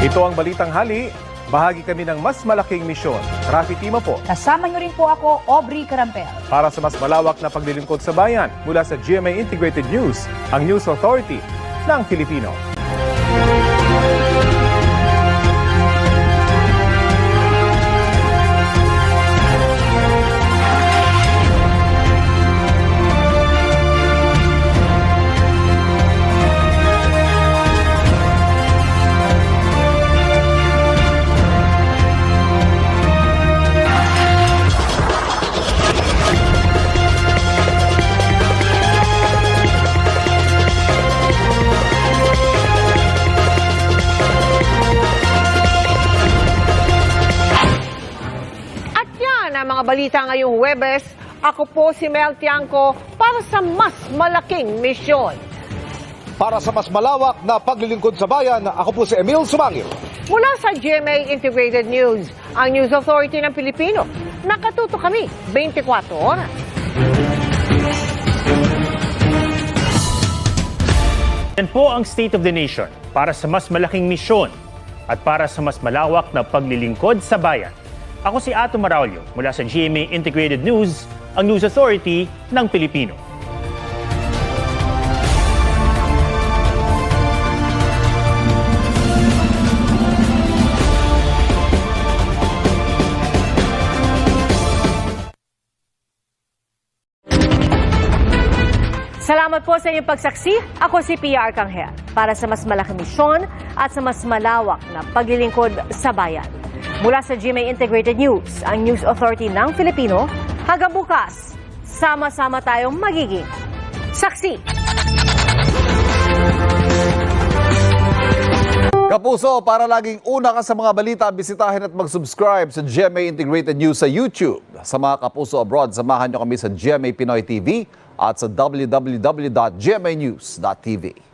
Ito ang Balitang Hali. Bahagi kami ng mas malaking misyon. Rafi Tima po. Kasama niyo rin po ako, Aubrey Carampel. Para sa mas malawak na paglilingkod sa bayan mula sa GMA Integrated News, ang News Authority ng Filipino. Mga balita ngayong Huwebes, ako po si Mel Tiangco para sa mas malaking misyon. Para sa mas malawak na paglilingkod sa bayan, ako po si Emil Sumangil. Mula sa GMA Integrated News, ang News Authority ng Pilipino. Nakatuto kami 24 oras. Yan po ang State of the Nation para sa mas malaking misyon at para sa mas malawak na paglilingkod sa bayan. Ako si Ato Maraulio mula sa GMA Integrated News, ang News Authority ng Pilipino. Salamat po sa inyong pagsaksi. Ako si Pia Arcangel para sa mas malaking misyon at sa mas malawak na paglilingkod sa bayan. Mula sa GMA Integrated News, ang News Authority ng Filipino, hanggang bukas, sama-sama tayong magiging saksi. Kapuso, para laging una ka sa mga balita, bisitahin at mag-subscribe sa GMA Integrated News sa YouTube. Sa mga kapuso abroad, samahan nyo kami sa GMA Pinoy TV at sa www.gmanews.tv.